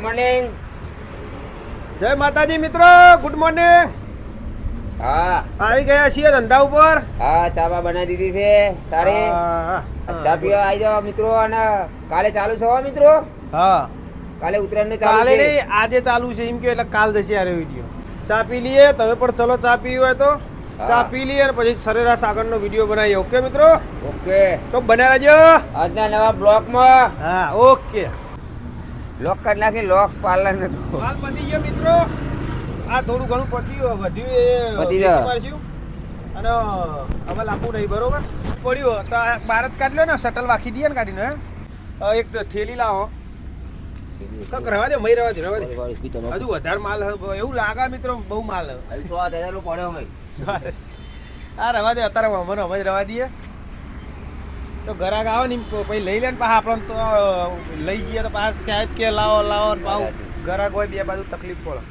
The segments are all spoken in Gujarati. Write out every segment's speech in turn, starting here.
મોર્નિંગ. જય માતાજી મિત્રો, ગુડ મોર્નિંગ. હા આવી ગયા છીએ ધંધા ઉપર. હા, ચા બા બનાવી દીધી છે સારી. ચા પીવા આવી જાઓ મિત્રો. અને કાલે ચાલુ છે હો મિત્રો. હા, કાલે ઉત્તરાયણ ને ચાલુ કાલે છે. નહીં, આજે ચાલુ છે એમ કે, એટલે કાલ જશે આ વિડીયો. ચા પી લઈએ તમે પણ, ચલો ચા પીવી હોય તો ચા પી લઈએ અને પછી સરેરાશ આગળનો વિડીયો બનાવીએ. ઓકે મિત્રો? ઓકે, તો બને રહેજો આજના નવા બ્લોકમાં. હા, ઓકે. લોક કાઢ નાખી, લોક પાર્લર ને હાલ પતી ગયો મિત્રો. આ થોડું ઘણું પત્યું, વધ્યું એ પતી જાય. મારશું. અને હવે લાંબુ નહીં, બરોબર પડ્યું તો આ બાર જ કાઢી લો ને, શટલ વાખી દઈએ ને કાઢીને. એક થેલી લાવો. કંઈક રહેવા દે, મય રહેવા દે, રહેવા દે. હજુ વધારે માલ એવું લાગે મિત્રો, બહુ માલ આ રહેવા દે. અત્યારે મને હવે રહેવા દઈએ તો ઘરાક આવે ને પછી લઈ લે ને પાછા આપણને તો લઈ જઈએ તો પાછા સાહેબ કે લાવો લાવો ને પાછું ઘરાક હોય બે બાજુ તકલીફ પડે.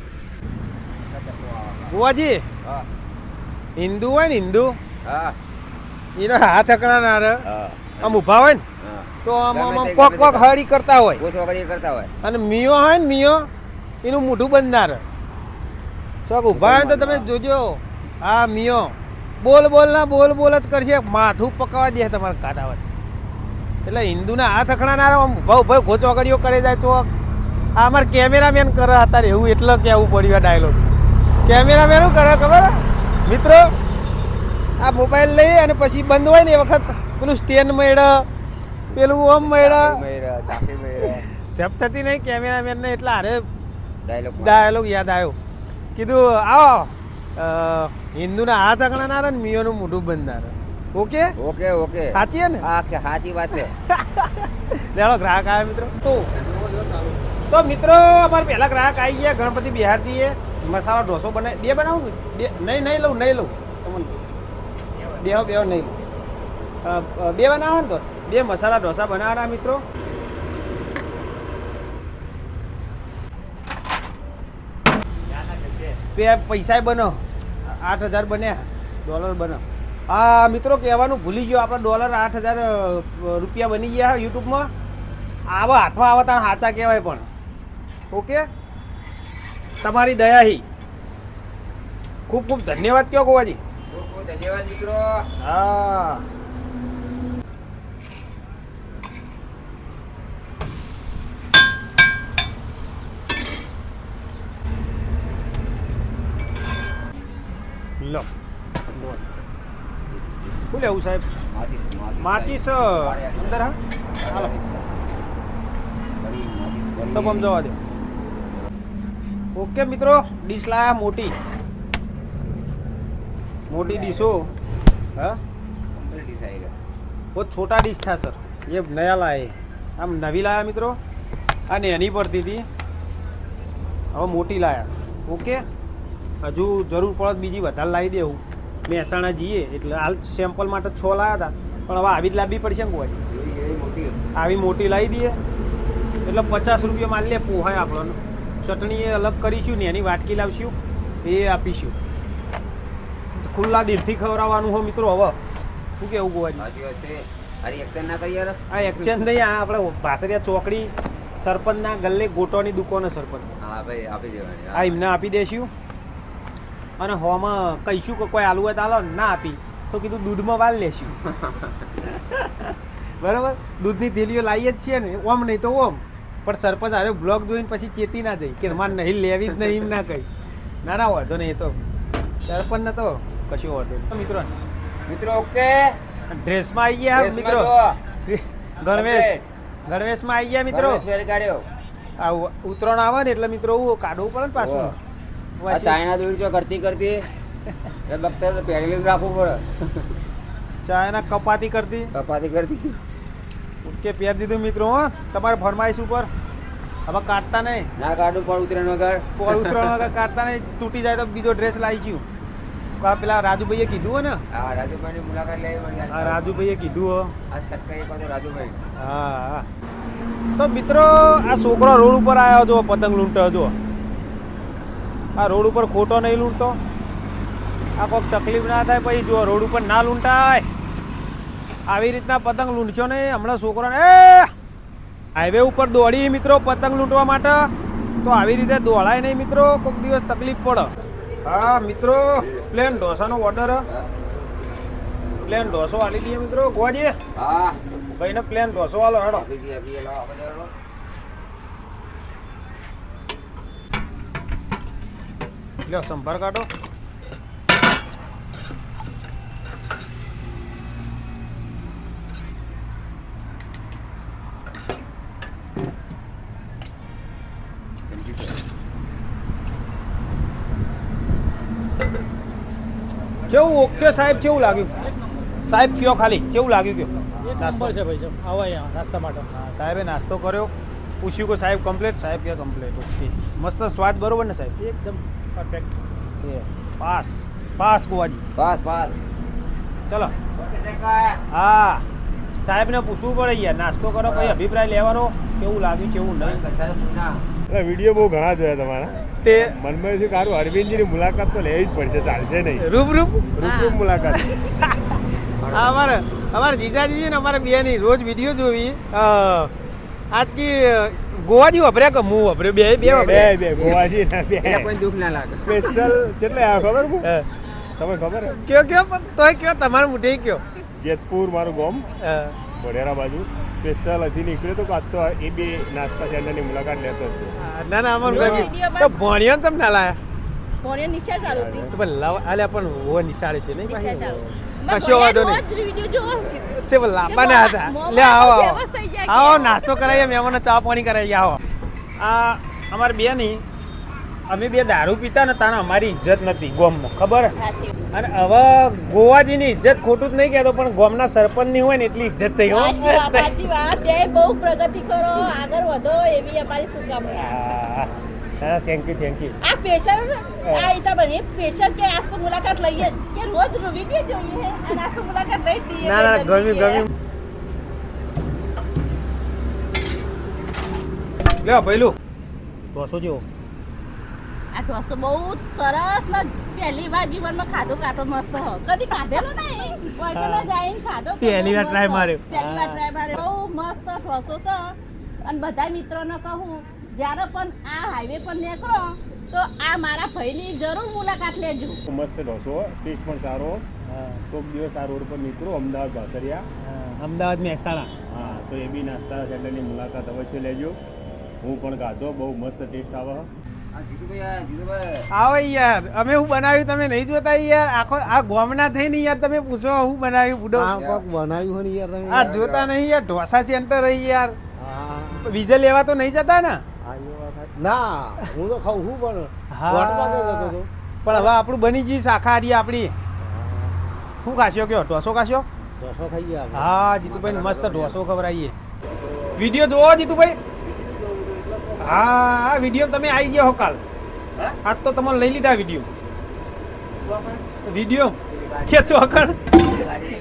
બુવાજી, હા હિન્દુ હોય ને, હિન્દુ હા એનો હાથ અકડાના રે આમ ઊભા હોય ને તો આમ આમ આમ ગમે તે કોક કોક હળી કરતા હોય, કરતા હોય. અને મિયો હોય ને, મિયો એનું મોઢું બંધ ના રહે. ચોક ઊભા હોય ને તો તમે જોજો, હા મિયો બોલ બોલ ના બોલ બોલ જ કરશે, માથું પકવા દે તમારે કાઢાવા. એટલે હિન્દુના હાથ અખડાના આમ ઊભા ઊભા ગોચવાગડીઓ કરે જાય ચોક. આ અમારે કેમેરામેન કરે અત્યારે એવું, એટલે કહેવું પડ્યું આ ડાયલોગ. કેમેરામેન શું કરે ખબર મિત્રો? આ મોબાઈલ લઈ અને પછી બંધ હોય ને એ વખત પેલું સ્ટેન્ડ મળ્યા, પેલું ઓમ મળ્યા, જપ થતી નહીં કેમેરામેનને. એટલે અરે ડાયલોગ યાદ આવ્યો. કીધું આવો હિન્દુના હાથ અકળાના ને મિયોનું મોઢું બંધ ના રહે. ઓકે ઓકે ઓકે, સાચી છે ને? સાચી વાત છે. લેડો ગ્રાહક આવ્યા મિત્રો. તો મિત્રો અમારે પહેલા ગ્રાહક આવી ગયા, ગણપતિ બિહાર દઈએ. મસાલા ઢોસો બનાવી બે બનાવું ને? નહીં લઉં તમને બેહો નહીં લઉં. બે બનાવો ને ઢોસા, બે મસાલા ઢોસા બનાવવાના મિત્રો. બે પૈસા બનો, 8,000 બન્યા, ડોલર બનો. હા મિત્રો, કહેવાનું ભૂલી ગયો, આપણે ડોલર 8,000 રૂપિયા બની ગયા યુટ્યુબમાં. આવા હાથમાં આવા તાણ સાચા કહેવાય. પણ ઓકે, તમારી દયાહી ખૂબ ખૂબ ધન્યવાદ કયો ગોવાજી. ધન્યવાદ મિત્રો. હા, લો શું લેવું સાહેબ? માચીસ અંદર. હા હાલો તો પમ જવા દે. ઓકે મિત્રો, ડીશ લાયા મોટી ડીશો. हाँ वो छोटा डिश था सर, ये नया लाए हम, नवी लाया मित्रों. आ नानी पड़ती थी, હવે મોટી લાયા. ઓકે, હજુ જરૂર પડે બીજી વધારે લાવી દેવું. મહેસાણા જઈએ એટલે હાલ સેમ્પલ માટે 6 લાવ્યા હતા, પણ હવે આવી જ લાવવી પડશે ને કોઈ. આવી મોટી લાવી દઈએ એટલે 50 રૂપિયા માલ લે પોહાય આપણને. ચટણી એ અલગ કરીશું ને, એની વાટકી લાવશું એ આપીશું. ખુલ્લા દિલથી ખવડાવવાનું હો મિત્રો. હવે શું કેવું ગોવાજી? આ એક્સચેન્જ નહીં, આ આપણે ભાસરિયા ચોકડી સરપંચના ગલ્લે ગોટોની દુકાને સરપંચ. આ એમને આપી દઈશું. અને હોમાં કહીશું કે કોઈ આલુ હોય તો આલો, ના આપી તો કીધું દૂધમાં વાલ લેશું. બરાબર, દૂધની થેલીઓ લાવીએ જ છીએ ને, ઓમ નહીં તો ઓમ. પણ સરપંચ હારે બ્લોગ જોઈને પછી ચેતી ના જાય કે મારે નહીં લેવી જ નહીં, એમ ના કહી. ના વાંધો નહીં, એ તો સરપંચને તો કશું વાંધો નહીં. મિત્રો ઓકે, ડ્રેસમાં આવી ગયા મિત્રો. ગણવેશમાં આવી ગયા મિત્રો. આ ઉતરાણ આવે ને એટલે મિત્રો કાઢવું પડે ને પાછું. ચાઇના દૂર છો કરતી બખ્તર પહેરેલું રાખવું પડે. ચાઇના કપાતી કરતી. ઓકે, પહેર દીધું મિત્રો. હો, તમારે ફરમાઈશ ઉપર હવે કાઢતા નહીં. ના કાઢું, પણ ઉતરાણ વગર કાઢતા નહીં. તૂટી જાય તો બીજો ડ્રેસ લાવી છું. પેલા રાજુભાઈએ કીધું હો ને. રાજુભાઈની મુલાકાત લેવી. હા, રાજુભાઈએ કીધું હો. રાજુભાઈ. હા, તો મિત્રો આ છોકરો રોડ ઉપર આવ્યો જો પતંગ લૂંટો. જો આ રોડ ઉપર ખોટો નહીં લૂંટતો. આ કોઈક તકલીફ ના થાય પછી. જો રોડ ઉપર ના લૂંટાય, આવી રીતના પતંગ લૂંટશો નહીં. હમણાં છોકરાને હાઈવે ઉપર દોડી મિત્રો પતંગ લૂંટવા માટે. તો આવી રીતે દોડાય નહીં મિત્રો, કોઈક દિવસ તકલીફ પડે. હા મિત્રો, પ્લેન ઢોસાનો ઓર્ડર, પ્લેન ઢોસો આલી દઈએ મિત્રો. ગોવાજી હા ભાઈને પ્લેન ઢોસો આલો હેડો. લ્યો સંભાર કાઢો. કેવું ઓકે સાહેબ, કેવું લાગ્યું સાહેબ? કયો ખાલી કેવું લાગ્યું કયો? નાસ્તો છે ભાઈ, આવો અહીંયા નાસ્તા માટે. હા, સાહેબે નાસ્તો કર્યો, પૂછ્યું કે સાહેબ કમ્પ્લીટ? સાહેબ કે કમ્પ્લીટ. ઓકે, મસ્ત સ્વાદ બરોબર ને સાહેબ? એકદમ પરફેક્ટ. ઓકે, પાસ પાસ ગોવાજી. Pass pass. ચલો. હા, સાહેબને પૂછવું પડે યાર, નાસ્તો કરો પછી અભિપ્રાય લેવાનો, કેવું લાગ્યું કેવું નહીં. વિડીયો બહુ ઘણા જોયા તમારા. તે મનમાં છે કારું અરવિંદજીની મુલાકાત તો લેવી જ પડશે, ચાલશે નહીં. રૂબરૂ રૂબરૂ મુલાકાત. અમારે જીજાજી ને અમારે બેની રોજ વિડીયો જોવી. આજ કી ગોવાજી વપર્યા કે હું વપર્યો? બે બે વપર્યા. બે ગોવાજી ના બે કોઈ દુઃખ ના લાગે. સ્પેશિયલ કેટલે આવ્યા ખબર છે? તમને ખબર હે? કયો કયો પણ તોય કયો, તમારે મોઢે કયો. જેતપુર મારું ગામ, વડેરા બાજુ. સ્પેશિયલ હજી નીકળ્યો તો કાં તો એ બે નાસ્તા સેન્ટરની મુલાકાત લેતો હતો. ના ના, અમારું તો ભણ્યો ને તમે ના લાયા ફોને નિશાળ ચાલુ હતી. તો પણ લાવ આલ્યા પણ હો નિશાળે છે નહીં નિશાળ ચાલુ. પાછી કશો વાંધો નહીં. વિડિયો જોવો. તે લાંબાના હતા. લે આવો આવો, નાસ્તો કરાવીએ, મહેમાનો ચા પાણી કરાવીએ. આવો. આ અમારે બે નહીં, અમે બે દારૂ પીતા ને તાને અમારી ઇજ્જત નથી ગોમમાં, ખબર? સાચી. અને હવે ગોવાજીની ઇજ્જત ખોટું જ નહીં કહેતો, પણ ગોમના સરપંચની હોય ને એટલી ઇજ્જત થઈ ગઈ. સાચી વાત. જય બહુ પ્રગતિ કરો, આગળ વધો એવી અમારી શુભકામના. હા, થેન્ક યુ થેન્ક યુ. આ સ્પેશિયલ આ ઈતા બની સ્પેશિયલ કે આજ તો મુલાકાત લઈએ કે રોજ વિડિયો જોઈએ અને આજ તો મુલાકાત લઈ જ દઈએ. ના ના, ગમ્યું ગમ્યું. લ્યો પહેલું ઢોસો જેવો. આ ઢોસો બહુ જ સરસ ને પહેલી વાર જીવનમાં ખાધો કાટો મસ્ત હો. કદી ખાધેલો નહીં, કોઈ તો ન જાય ખાધો. પહેલી વાર try માર્યો. પહેલી વાર ટ્રાય માર્યો. બહુ મસ્ત ઢોસો છે અને બધા મિત્રોને કહું જ્યારે પણ આ હાઈવે પર નીકળો તો આ મારા ભાઈની જરૂર મુલાકાત લેજો. મસ્ત ઢોસો, ટેસ્ટ પણ સારો. કોઈક દિવસ આ રોડ પર નીકળો, અમદાવાદ ભાસરિયા, અમદાવાદ મહેસાણા. હા, તો એ બી નાસ્તા સેન્ટરની મુલાકાત અવશ્ય લેજો. હું પણ ખાધો, બહુ મસ્ત ટેસ્ટ આવે. આવો યાર, અમે શું બનાવ્યું તમે નહીં જોતા યાર? આખો આ ગોમના થઈને યાર તમે પૂછો શું બનાવ્યું? બુડો બનાવ્યું હોય ને યાર તમે. આ જોતા નહીં યાર, ઢોસા સેન્ટર રહી યાર. બીજે લેવા તો નહીં જતા ને? ના, હું તો ખાઉં છું પણ હા. વાટમાં ગયો હતો તો. પણ હવે આપણું બની ગઈ શાકાહારી આપણી. શું ખાશો કયો? ઢોસો ખાશો? ઢોસો ખાઈ ગયા. હા, જીતુભાઈ મસ્ત ઢોસો ખવડાવીએ. વિડીયો જોવો જીતુભાઈ? હા, આ વિડીયો તમે આવી ગયા હો કાલ. આજ તો તમને લઈ લીધા વિડીયો. વિડીયો ખેંચો અકણ,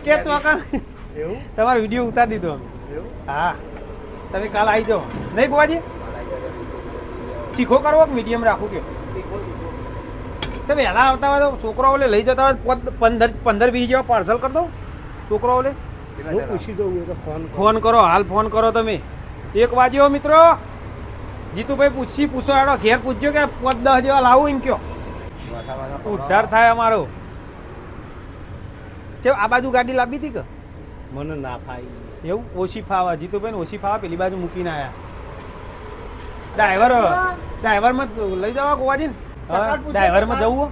ખેંચો અકણ. એવું તમારો વિડીયો ઉતારી દીધો અમે. હા, તમે કાલ આવી જાઓ નહીં ગોવાજી? ચીખો કરવો કે મીડિયમ રાખવું કે? તમે વહેલા આવતા હોય તો છોકરાઓને લઈ જતા હોય 15-20 જેવા પાર્સલ કરી દો છોકરાઓને. હું પૂછી દઉં એ તો ફોન કરો, હાલ ફોન કરો તમે. 1 વાગ્યો મિત્રો. જીતુભાઈ પૂછો હેડો, ઘેર પૂછજો કે 5-10 જેવા લાવું એમ કયો, ઉદ્ધાર થાય અમારો. આ બાજુ ગાડી લાવી હતી કે? મને ના ખાઈ. એવું ઓછી ફાવા જીતુભાઈ ઓછી ફાવા, પેલી બાજુ મૂકીને આવ્યા. ડ્રાઈવરમાં લઈ જવા ગોવાજીને? ડ્રાઈવરમાં જવું?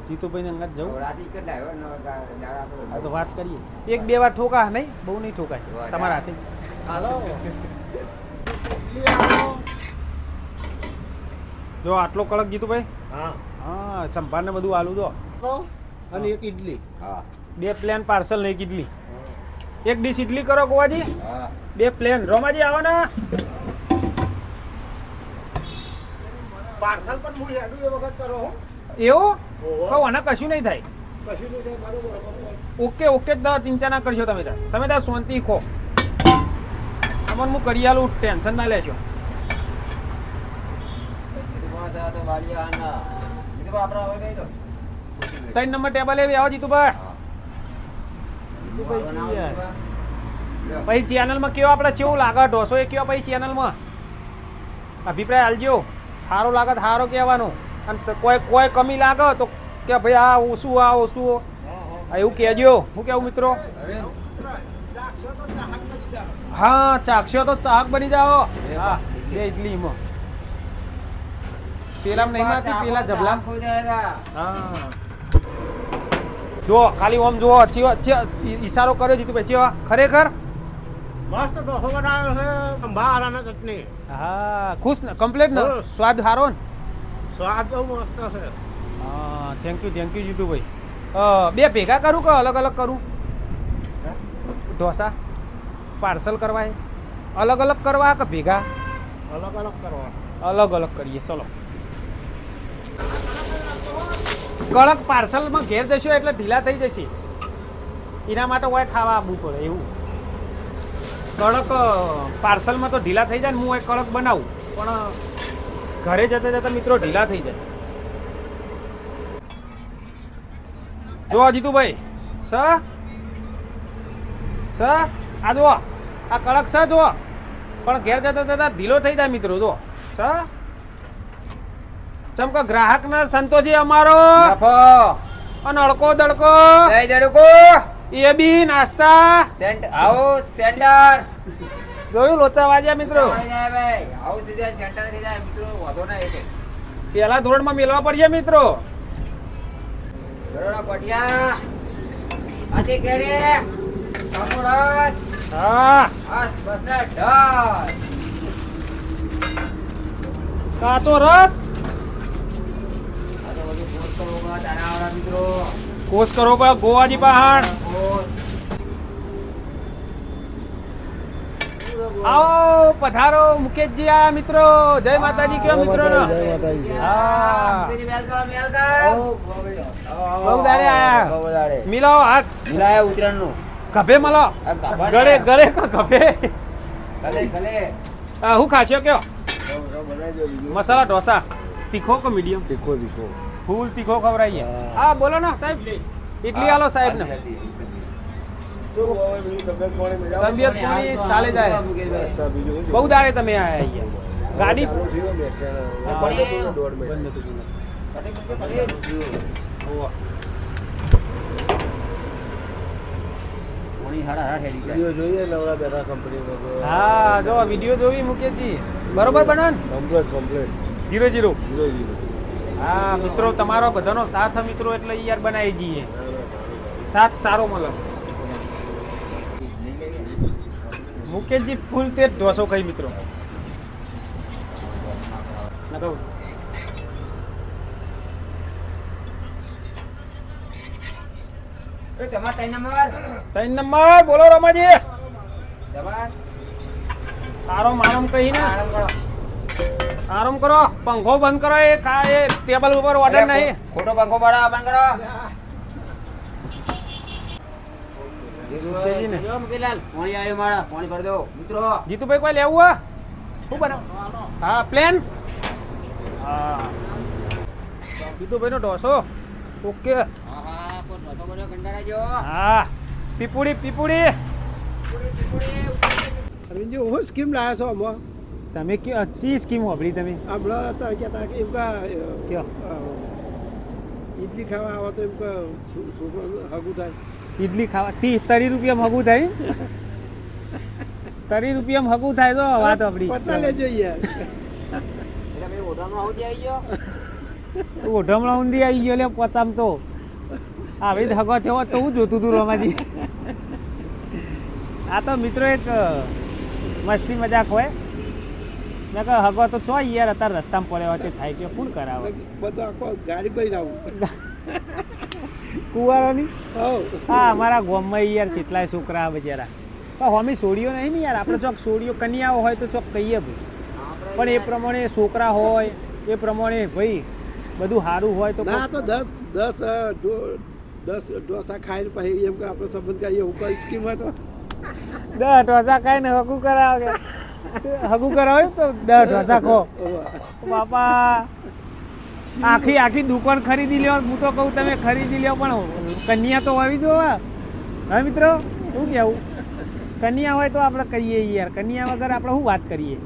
જીતુભાઈ ને અંગત જવું? હા, તો વાત કરીએ. 1-2 વાર ઠોકા નહીં, બહુ નહીં ઠોકાય તમારા હાથે. જો આટલો કડક જીતુભાઈ. હા. હા, સંભાર ને બધું આલું દો. અને એક ઇડલી. 2 પ્લેન પાર્સલ ને 1 ઇડલી. 1 ડીશ ઇડલી કરો ગોવાજી. 2 પ્લેન. રોમાજી આવો ને. પાર્સલ પણ હું હેડું એ વખત કરો હો. એવું? કહું આના કશું નહીં થાય. કશું નહીં થાય, બરોબર. ઓકે ઓકે, ચિંતા ના કરશો તમે તાર શાંતિ ખો. તમને હું કરી આલું, ટેન્શન ના લેજો. 3 નંબર ટેબલ એવી આવો જીતુભાઈ. પછી ચેનલમાં કેવો આપણે કેવું લાગે ઢોસો એ કેવો? પછી ચેનલમાં અભિપ્રાય આલજો. સારો લાગે તો સારો કહેવાનો, અને કોઈ કમી લાગે તો કે ભાઈ આ ઓછું એવું કહેજો. શું કહેવું મિત્રો? હા, ચાખશો તો ચાહક બની જાઓ. હા, બે ઇડલીમાં પેલા નહીં મારતી, પેલા જબલા. હા, જો ખાલી ઓમ જુઓ, ઈશારો કર્યો જીતુભાઈ, ચેવા ખરેખર મસ્ત ઢોસો બનાવ્યો છે, સંભારાના ચટણી. હા, ખુશ ને? કમ્પ્લીટ ને? ખુશ. સ્વાદ સારો ને? સ્વાદ બહુ મસ્ત છે. હા, થેન્ક યુ જીતુભાઈ. બે ભેગા કરું કે અલગ અલગ કરું? ઢોસા પાર્સલ કરવા હે? અલગ અલગ કરવા કે ભેગા? અલગ અલગ કરવા. અલગ અલગ કરીએ, ચલો. કડક પાર્સલમાં ઘેર જશો એટલે ઢીલા થઈ જશે, એના માટે હોય ખાવા આવવું પડે એવું. કડક પાર્સલમાં તો ઢીલા થઈ જાય ને, હું એક કડક બનાવું, પણ ઘરે જતા જતા મિત્રો ઢીલા થઈ જાય. જો જીતુભાઈ સ આ જુઓ, આ કડક સ જુઓ, પણ ઘેર જતા જતા ઢીલો થઈ જાય મિત્રો. જો સ ચમકો ગ્રાહક ને સંતોષી અમારો, નફો અને અડકો દડકો જય જડકો એ બી નાસ્તા. આવો સેન્ટર જોયું લોચા વાગ્યા મિત્રો? ભાઈ આવો સીધા સેન્ટર થઈ જાય મિત્રો, વાંધો ના એ પેલા ધોરણમાં મેળવા પડશે મિત્રો. બરોડા પટિયા આથી કેડે સમોરસ હા, બસ બસ ના ઢાલ કાચો રસ આ તો બધું ફોન કરો તારા મિત્રો. કોસ કરો પણ ગોવાજી પહાડ. આવો પધારો મુકેશજી. આ મિત્રો જય માતાજી કયો મિત્રો ને? હા, વેલકમ બહુ દાડે આયા. બહુ દાડે મિલો હાથ, મિલાયા ઉતરાણ નું ગભે મળો, ગળે ગળે કા ગભે. ગલે ગલે હું ખાશો કયો? મસાલા ઢોસા તીખો કે મીડિયમ? તીખો તીખો. ફૂલ તીખો ખવડાવીએ. હા બોલો ને સાહેબ, ઇડલી આલો સાહેબ ને. તબિયત પાણી ચાલે જાય. બહુ દાડે તમે આયા અહીંયા. ગાડી જોઈએ નવરા બેઠા કંપનીમાં. હા, જો વિડીયો જોવી મુકેશજી, બરોબર બનો ને? કમ્પ્લીટ 0-0. 0-0. હા મિત્રો, તમારો બધાનો સાથ મિત્રો એટલે યાર બનાવી જઈએ, સાથ સારો મળે. મુકેશજી ફૂલ તે ઢોસો ખાઈ મિત્રો. તમાર 3 નંબર 3 નંબર બોલો રમાજી. તમાર આરામ કહીને આરામ કરો. આરામ કરો, પંખો બંધ કરો. એ ટેબલ ઉપર ઓર્ડર નહીં. ખોટો પંખો પાડો બંધ કરો. મુકેશજીને. જો મુકેલાલ પાણી આવ્યો મારા, પાણી ભર દો મિત્રો. જીતુભાઈ કોઈ લેવું હે? શું બનાવ? હા, પ્લેન. હા, જીતુભાઈ નો ઢોસો. ઓકે. આહા કોઈ રસો બનો કંટાળા જો. હા, પીપુડી. અરવિંદજી હું સ્કીમ લાવ્યા છો આમાં? તમે કયો ચી સ્કીમ વાપરી તમે? હમણાં તો કહેતા કે એમ કયો? ઇડલી ખાવા આવો તો એમ કે છોકરો હગું થાય. ઇડલી ખાવા 30 રૂપિયામાં હગું થાય? 30 રૂપિયામાં હગું થાય તો વાત આપડી. 50 લેજો યાર. એટલે મેં ઓઢાનો આવતી આવી ગયો. ઓઢમણા ઊંધી આવી ગયો લે પચામ તો. આવી જ હગો થયો તો હું જોતું તું રમાજી. આ તો મિત્રો એક મસ્તી મજાક હોય. મેં કહ્યું હગો તો છો યાર, અત્યારે રસ્તામાં પડ્યો હોય તે થાય કે કોણ કરાવે? બધું આખો ગાડી કરી આવું. કુંવારોની. હા હા, અમારા ગામમાં યાર કેટલાય છોકરા બચારા. પણ હોમી સોડીઓ નહીં ને યાર. આપણે ચોક સોડીઓ કન્યાઓ હોય તો ચોક કહીએ ભાઈ, પણ એ પ્રમાણે છોકરા હોય એ પ્રમાણે ભાઈ બધું સારું હોય તો ના તો 10 ઢોસા ખાઈને પછી એમ કે આપણે સંબંધ કરીએ એવું કોઈ સ્કીમ હતો. 10 ઢોસા ખાઈને હગું કરાવે. હગું કરાવે તો 10 ઢોસા ખો. બાપા આખી દુકાન ખરીદી લ્યો. હું તો કહું તમે ખરીદી લ્યો, પણ કન્યા તો હોવી જોઈએ. હા મિત્રો, શું કહેવું? કન્યા હોય તો આપણે કહીએ યાર, કન્યા વગર આપણે શું વાત કરીએ?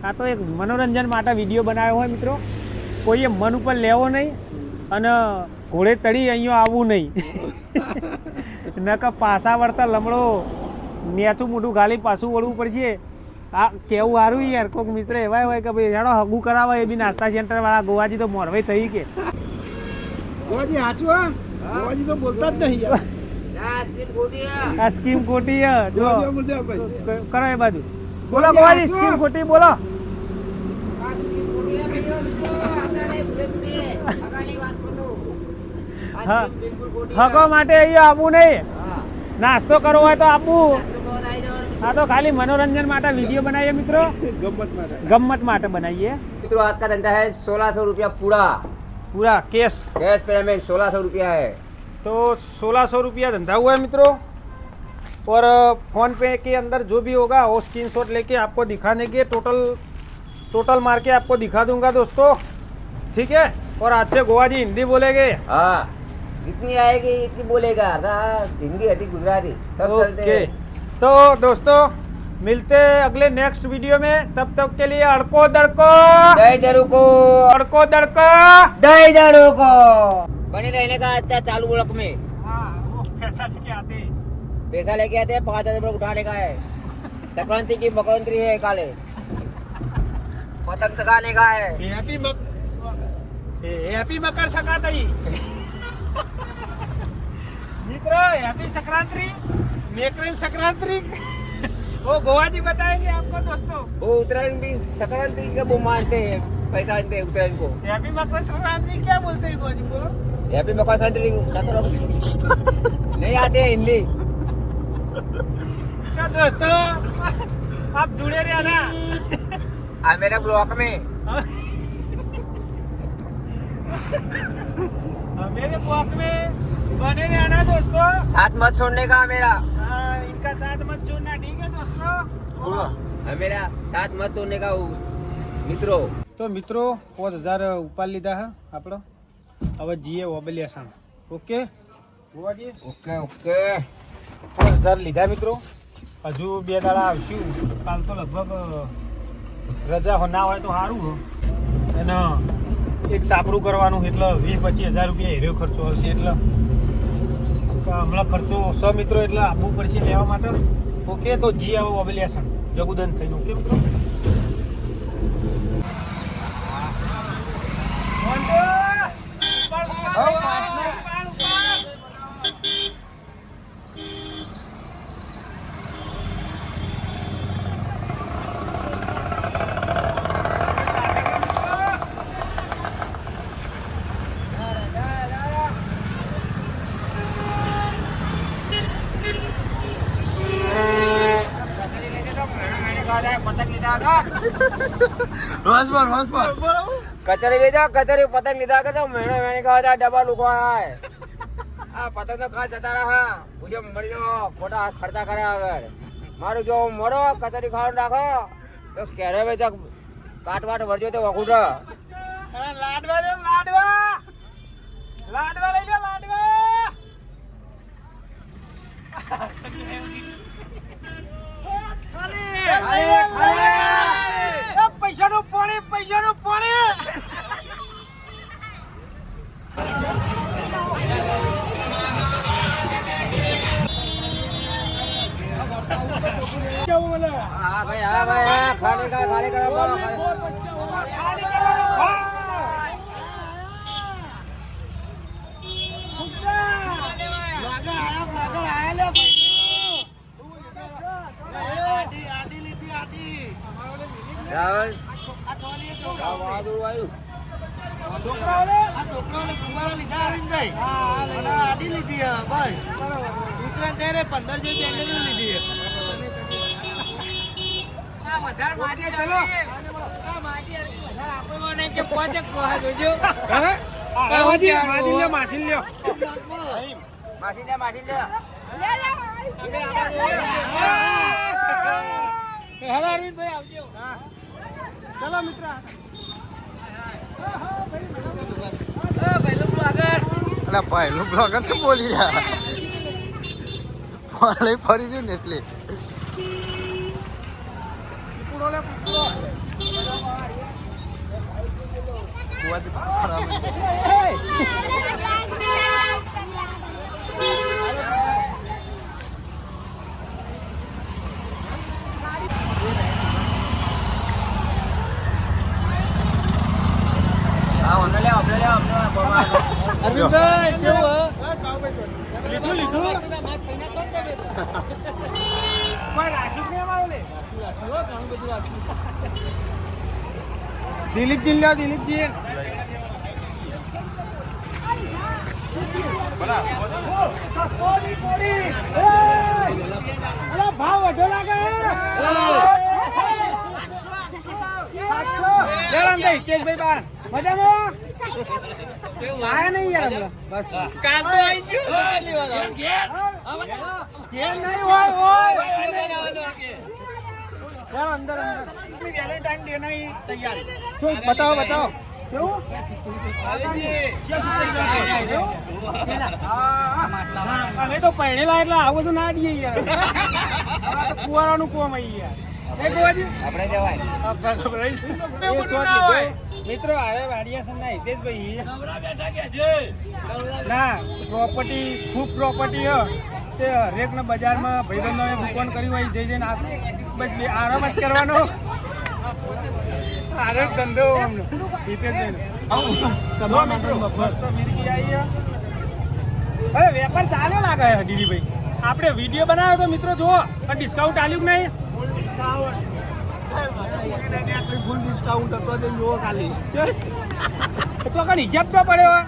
આ તો એક મનોરંજન માટે વિડીયો બનાવ્યો હોય મિત્રો. કોઈએ મન ઉપર લેવો નહીં અને ઘોડે ચડી અહીંયા આવવું નહીં. નકર પાછા વળતા લમડો નેચું મોટું ગાલી પાછું વળવું પડશે. આ કેવું સારું યાર. કોઈક મિત્ર એવા હોય કે ભાઈ હેડો હગું કરાવે એ બી નાસ્તા સેન્ટર વાળા ગોવાજી તો મોરવાઈ થઈ કે ગોવાજી સાચું હા ગોવાજી તો બોલતા જ નહીં યાર. આ સ્કીમ ખોટી હે. જો ગોવાજીઓ બોલતા ભાઈ. કરો એ બાજુ બોલો ગોવાજી સ્કીમ ખોટી બોલો. હગો માટે અહીંયા આવવું નહીં. નાસ્તો કરવો હોય તો આપવું. આ તો ખાલી મનોરંજન માટે વિડીયો બનાવીએ મિત્રો. ગમત માટે. गम्मत માટે બનાવીએ मित्रों आज का धंधा है 1600 रुपया पूरा पूरा कैश कैश पेमेंट 1600 रुपया है। तो 1600 रुपया धंधा हुआ है मित्रों। और फोन पे के अंदर जो भी होगा वो स्क्रीनशॉट लेके आपको दिखाने के टोटल मार के आपको दिखा दूंगा दोस्तों, ठीक है। और आज से गोवा जी हिंदी बोलेंगे। हाँ जितनी आएगी इतनी बोलेगा। हिंदी आती गुजराती सब चलते ओके हैं। तो दोस्तों मिलते हैं अगले नेक्स्ट वीडियो में, तब तक के लिए अड़को दड़को दही दड़ू को अड़को दड़को दही दड़ू को बने रहने का अच्छा चालू मुल्क में। हाँ वो पैसा लेके आते हैं। पैसा लेके आते हैं 5000 रुपये उठाने का है। संक्रांति की मकरंती है काले पतंग चगाने का है। हैप्पी मकर संक्रांति मित्र, हैप्पी संक्रांति मेकरिन संक्रांति वो गोवा जी बताएंगे आपको दोस्तों। वो उत्तरायण भी संक्रांति का वो मानते हैं, पैसा मानते हैं उत्तरायण को। हैप्पी मकर संक्रांति क्या बोलते हैं गोवा जी बोलो। हैप्पी मकर संक्रांति नहीं आते हैं हिंदी। तो दोस्तों आप जुड़े रहना मेरे ब्लॉक में मेरे ब्लॉक में बने रहना दोस्तों। साथ मत छोड़ने का मेरा। इनका साथ मत छोड़ना, ठीक है दोस्तों। मेरा साथ मत तोड़ने का मित्रों। તો મિત્રો 5000 ઉપાડ લીધા હે આપણો. હવે જીએ ઓબલિયાસન. ઓકે ગોવાજી ओके ओके 5000 લીધા મિત્રો. હજુ 2 દાડા આવશું. કાલ તો લગભગ રજા ના હોય તો સારું હો. અને એક સાપરું કરવાનું એટલે 20-25 હજાર રૂપિયા હેર્યો ખર્ચો આવશે. એટલે હમણાં ખર્ચો ઓછો મિત્રો, એટલે આપવું પડશે લેવા માટે. ઓકે તો જી હવે ઓબલિયાસન જગુદન થઈને. ઓકે મિત્રો कचरे भेजा कचरे पतंग લીધા કે તો મહિને મહિને ખાવા હતા ડબ્બા લૂકવાના હે. આ પતંગ તો ખા જતા રહ્યા. મુજે મરી જાઓ ખોટા ખર્ચા કર્યા આગળ. મારું જો મરો કચરી ખાવાનું રાખો તો ક્યારે વેચા કાટવાટ વળજો તો વખુટ લાડવા લે લાડવા લાડવા લઈ લે લાડવા. પૈસાનું પાણી પૈસાનું પાણી. હા ભાઈ ખાલી કરો રાવલ ચલો મિત્ર. અલા પહેલું બ્લોગર શું બોલી રહ્યા ફરી રહ્યું ને એટલે પૂરો લે પૂરો. કુવાથી ખરાબ હા ઓને લે આપણે અરવિંદભાઈ કેવું લીધું લીધું કોઈ રાશિ ને અમારો લે દિલીપજી લ્યો દિલીપજી ભાવ વધો લાગે હિતેશભાઈ બાર મજામાં આયા નહીં યાર બસ કામ તો આવી ગયું ઘેર નહીં હોય ચાલો અંદર વેલેન્ટાઇન ડે નહીં તૈયારી શું બતાવો બતાવો કેવું અમે તો પહેરેલા એટલે આવું બધું ના દઈએ યાર કુવારાનું કોમ આવી યાર આપણે જવાય મિત્રો આવે વાડિયાસન ના હિતેશભાઈ ના પ્રોપર્ટી ખૂબ પ્રોપર્ટી તે હરેક ને બજારમાં ભાઈબંધોને દુકાન કરી હોય જઈ જઈને બસ આરામ જ કરવાનો આરામ ધંધો હિતેશભાઈ મિત્રો મસ્ત મિરકી આવી અરે વેપાર ચાલે લાગે દીદીભાઈ આપણે વિડીયો બનાવ્યો તો મિત્રો જુઓ ડિસ્કાઉન્ટ આલ્યું કે નહીં ફૂલ ડિસ્કાઉન્ટ હતો તે જુઓ ખાલી ચોકન હિસાબ ચો પડ્યો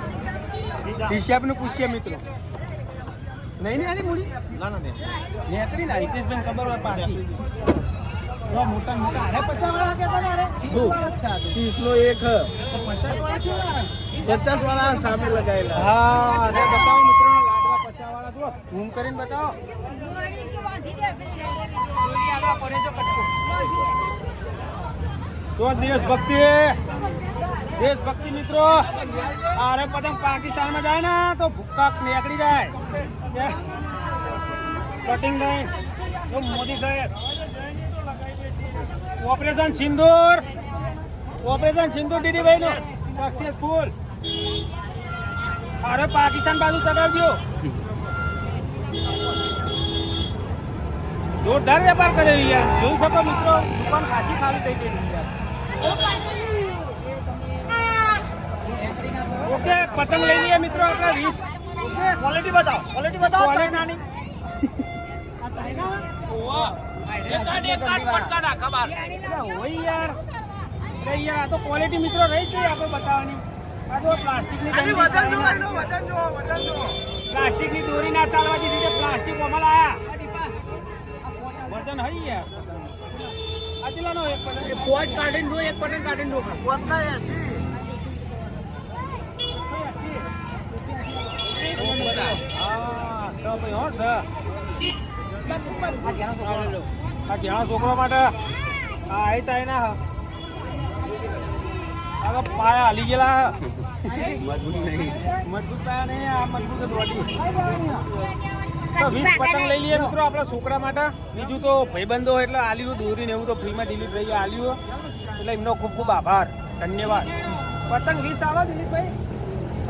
હિસાબ નું પૂછીએ મિત્રો નહીં ને આની મૂડી ના ના નેત્રી ના હિતેશભાઈ ખબર હોય પાછી મોટા મોટા અરે 50 વાળા કેતા અરે 30 નો એક 50 વાળા છે 50 વાળા સામે લગાયેલા હા અરે બતાવો મિત્રો લાડવા 50 વાળા જુઓ ઝૂમ કરીને બતાવો તો દેશભક્તિ મિત્રો અરે પતંગ પાકિસ્તાનમાં જાય ને તો ભૂક્કા નીકળી જાય કટિંગ નહીં તો મોદી સાહેબ ઓપરેશન સિંદૂર દીદીભાઈ નું સક્સેસફુલ અરે પાકિસ્તાન બાજુ ચગાવજો જોરદાર વેપાર કર્યો યાર જોઈ શકો મિત્રો દુકાન ખાસી ખાલી થઈ ગઈ યાર ઓકે પતંગ લઈ લઈએ મિત્રો આપણે 20 ઓકે ક્વોલિટી બતાવો નાની આ ચાઇના ઓવા એક કાટ પટકાડા ખબર ઓય યાર આ તો ક્વોલિટી મિત્રો રહી છે આપણે બતાવવાની આ તો પ્લાસ્ટિકની વજન જો પ્લાસ્ટિકની દોરી ના ચાલવા દીધી છે પ્લાસ્ટિક ઓમાં લાયા વજન હઈ યાર આ ચલાનો એક પતંગ પોઈન્ટ કાઢીને દો એક પતંગ કાઢીને દો 80 છોકરો માટે હા એ ચાઇના હવે પાયા હાલી ગયેલા મજબૂત પાયા નહીં આ મજબૂત બોડી તો 20 પતંગ લઈ લઈએ મિત્રો આપણા છોકરા માટે બીજું તો ભાઈબંધો એટલે આલ્યું દોરીને એવું તો ફ્રીમાં ડિલિવરી આલ્યું એટલે એમનો ખૂબ ખૂબ આભાર ધન્યવાદ પતંગ 20 આવો દિલીપભાઈ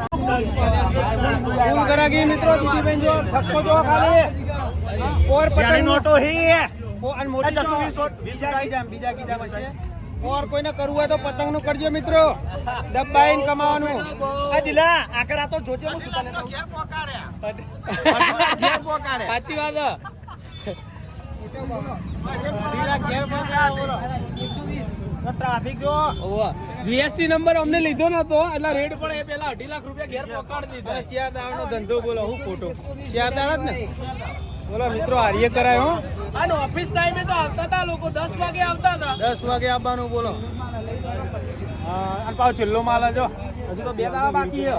ફૂલ કરાગી મિત્રો દીદીભાઈ જો ધક્કો જો ખાલી ઓર પતંગ નોટો હે અને મોટી 120 બીજા કીધા પછી ઓર કોઈને કરવું હોય તો પતંગ નું કરજો મિત્રો દબાઈને કમાવાનું આ દિલા આકરા તો જોજે હું સુતા લેતો ઘેર પોકાડે સાચી વાત દિલા ઘેર પોકાડે ટ્રાફિક જો જીએસટી નંબર અમને લીધો નતો એટલે રેડ પણ એ પેલા 2.5 લાખ રૂપિયા ઘેર પકડી દીધો ચાર દાવાનો ધંધો બોલો હું ખોટો ચાર દાડા જ ને બોલો મિત્રો હારીએ કરાય હો અને ઓફિસ ટાઈમે તો આવતા હતા લોકો 10 વાગે આવતા હતા 10 વાગે આવવાનું બોલો હા અને પાછો છેલ્લો માલ જો હજુ તો 2 દાડા બાકી છે 2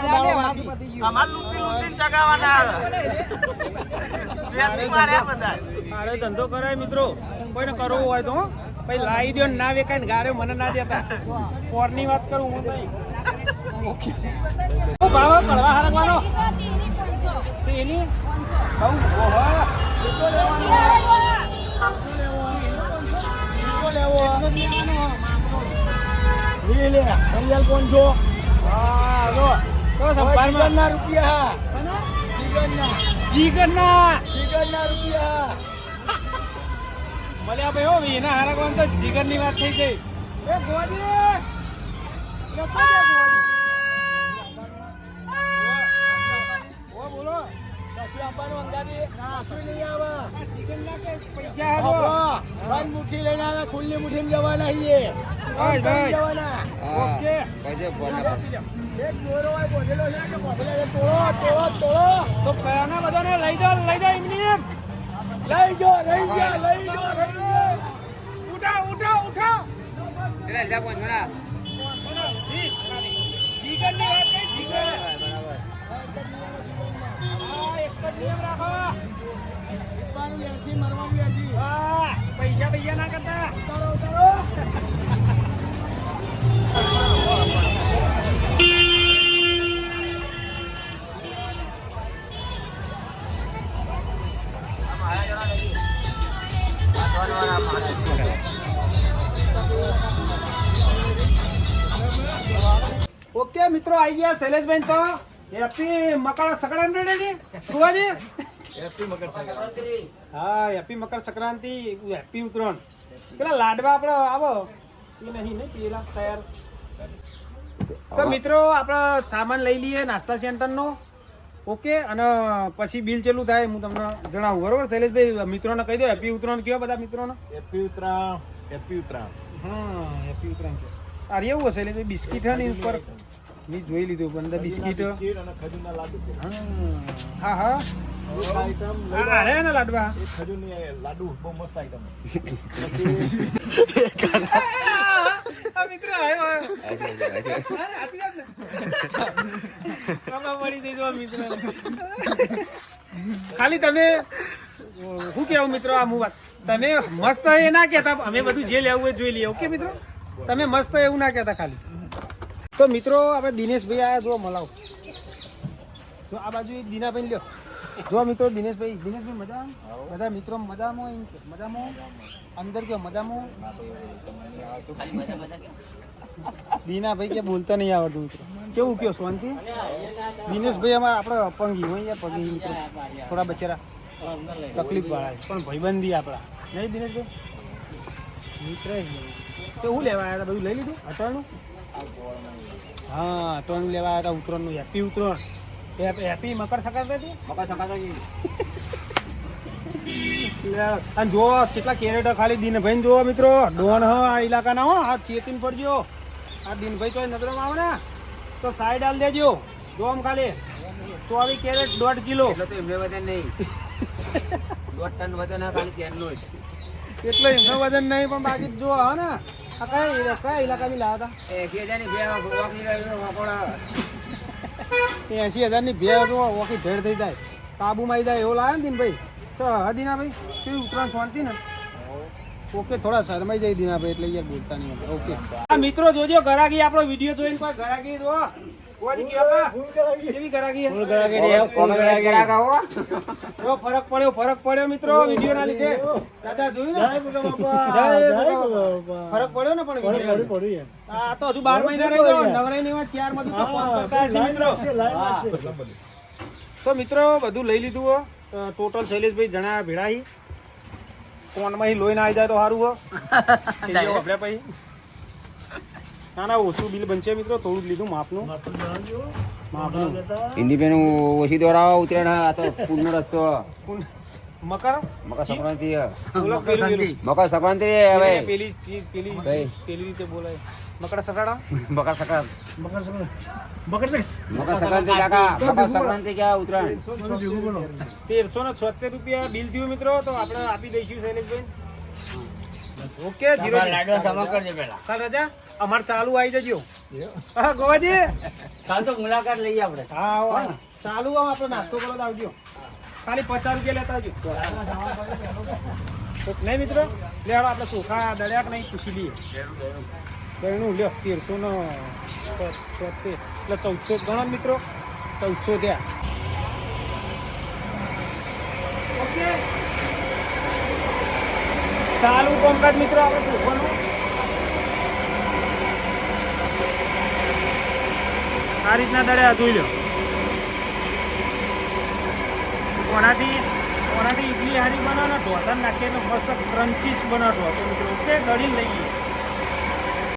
દાડા બાકી અમાર લૂંટીને ચગાવવાના મારે ધંધો કરાય મિત્રો કોઈને કરવો હોય તો ભાઈ લાવી દો ના વેકાય ને ગારે મને ના દેતા પોરની વાત કરું હું ભાઈ ભાવ પડવા હારવાનો એની બહુ ઓહો લેવો લે લે પંજાલ કોણ છો હા જો તો સંભાળમાં જીગરના રૂપિયા જીગરના રૂપિયા મળ્યા ભાઈ હો એના હારા કોણ તો જીગરની વાત થઈ ગઈ એ ગોવાજી ઓ બોલો કશું આપવાનું અંગારી કશું નહીં આવે જીગરના કે પૈસા હાલો બંધ મુઠ્ઠી લઈને આવે ખુલ્લી મુઠ્ઠીમાં જવાના છીએ ભાઈ, ભાઈ. જવાના ઓકે કજે ફોન ના એક દોરો હોય બોધેલો છે કે બોધેલો છે તોડો તો કયાના બધાને લઈ જાઓ એમની એમ લઈ જો ઉઠાવ ચલા જા ફોન મના જીગરની વાત કઈ જીગર બરાબર હા એક જ નિયમ રાખો જીતવાનું ત્યાંથી મરવાનું ત્યાંથી હા પૈસા ના કરતા ઉતારો ઓકે મિત્રો આવી ગયા શૈલેષભાઈ તો હેપી મકર સંક્રાંતિ સુવાજી હા હેપી મકર સંક્રાંતિ હેપી ઉત્તરાયણ પેલા લાડવા આપણે આવો એ નહીં ને પેલા તૈયાર તો મિત્રો આપણે સામાન લઈ લઈએ નાસ્તા સેન્ટરનો ઓકે અને પછી બિલ ચાલુ થાય હું તમને જણાવું બરોબર શૈલેષભાઈ મિત્રોને કહી દો હેપી ઉત્તરાયણ કયો બધા મિત્રોને હેપી ઉત્તરાયણ હા હેપી ઉત્તરાયણ આ એવું હશે એટલે બિસ્કીટ હે ને ઉપર મેં જોઈ લીધું પણ અંદર બિસ્કીટ અને ખજૂરના લાડુ હા હા આઈટમ હા અરે ને લાડવા ખજૂરની લાડુ બહુ મસ્ત આઈટમ આ મિત્ર આવ્યો મળી દેજો મિત્ર ખાલી તમે શું કેવું મિત્રો આ વાત તમે મસ્ત એ ના કહેતા અમે બધું જે લેવું હોય જોઈ લઈએ ઓકે મિત્રો તમે મસ્ત એવું ના કહેતા ખાલી તો મિત્રો આપણે દિનેશભાઈ આવ્યા જો મલાવ જો આ બાજુ એક દીનાભાઈ લ્યો જો મિત્રો દિનેશભાઈ મજા બધા મિત્રો મજામાં અંદર કયો મજામાં દીનાભાઈ કે બોલતા નહીં આવડતું મિત્રો કેવું કયો શાંતિ દિનેશભાઈ અમારે આપણે અપંગી હોય પગી મિત્રો થોડા બચેરા તકલીફ વાળા પણ ભાઈબંધી આપણા નહીં દિનેશભાઈ મિત્ર તો શું લેવા આવ્યા હતા બધું લઈ લીધું અટણનું હા અટણનું લેવા આવ્યા હતા ઉત્તરાયણનું હેપી ઉત્તરાયણ હેપી મકર સંક્રાંતિ અને જો કેટલા કેરેટ ખાલી દિનભાઈ જોવો મિત્રો ડોન હ આ ઇલાકાના હો આ ચેતીન પડજો આ દિનભાઈ તો નજરમાં આવે ને તો સાઈડ આલ દેજો જો આમ ખાલી 24 કેરેટ 1.5 કિલો એટલે તો એમને વજન નહીં 1.5 ટન વજન આ ખાલી તેરનું જ એટલે એમનો વજન નહીં પણ બાકી જો હા ને આ કયા ઇલાકાની લાવ્યા હતા 80,000 ની બે વાપરી રહ્યો વાપોડા 80,000 ની બે તો ઓકી ભેળ થઈ જાય કાબુમાં આવી જાય એવો લાવે ને દિનભાઈ તો હા દીનાભાઈ કેવી ઉત્તરાયણ શાંતિ ને ઓકે થોડા શરમાઈ જાય દીનાભાઈ એટલે યાર બોલતા નહીં ઓકે આ મિત્રો જોજો ગરાગી આપણો વિડીયો જોઈને કોઈ ગરાગી જો કેવી ગરાગી ફરક પડ્યો મિત્રો વિડીયો ના લીધે દાદા જોયું ને ફરક પડ્યો ને પણ આ તો હજુ 12 મહિના રહી ગયો નવરાઈ ની 4 માં તો ફોન કરતા હશે મિત્રો તો મિત્રો બધું લઈ લીધું ટોટલ શૈલેષભાઈ જણા ભેળાઈ ફોનમાં લોહી ના આવી જાય તો સારું હો આપણે પછી ના ઓછું બિલ બનશે મિત્રો થોડું જ લીધું માપનું ઇન્ડિપેન્ડન્ટ ઓછી દોરાવો ઉતરેણ આ તો પૂર્ણ રસ્તો મકર સંક્રાંતિ મકર સંક્રાંતિ હવે પેલી રીતે બોલાય મકર સંક્રાંત મકર સંક્રાંતિ કાકા મકર સંક્રાંતિ ક્યાં ઉતરાયણ 1376 રૂપિયા બિલ થયું મિત્રો તો આપણે આપી દઈશું શૈલેષભાઈ ઓકે લાડવા સમા કરજે પેલા કાલ રજા અમાર ચાલુ આવી જજો હા ગોવાજી કાલ તો મુલાકાત લઈએ આપણે હા ચાલુ આપણે નાસ્તો કરવા આવજો ખાલી 50 રૂપિયા લેતા આવજો નહીં મિત્રો લે આપણે ચોખા દળ્યાક નહીં પૂછી લઈએ ગણું લ્યો 1376 એટલે 1400 ગણો મિત્રો 1400 ત્યાં ઓકે ચાલુ કોમકાજ મિત્રો આપણે ચોખાનું આ રીતના દળ્યા જોઈ લો. ઓનાથી ઇડલી હારી બનાવો ને ઢોસા નાખીએ એટલે મસ્ત ક્રન્ચીસ બનાવો ઢોસો મિત્રો. ઓકે, દળી લઈએ.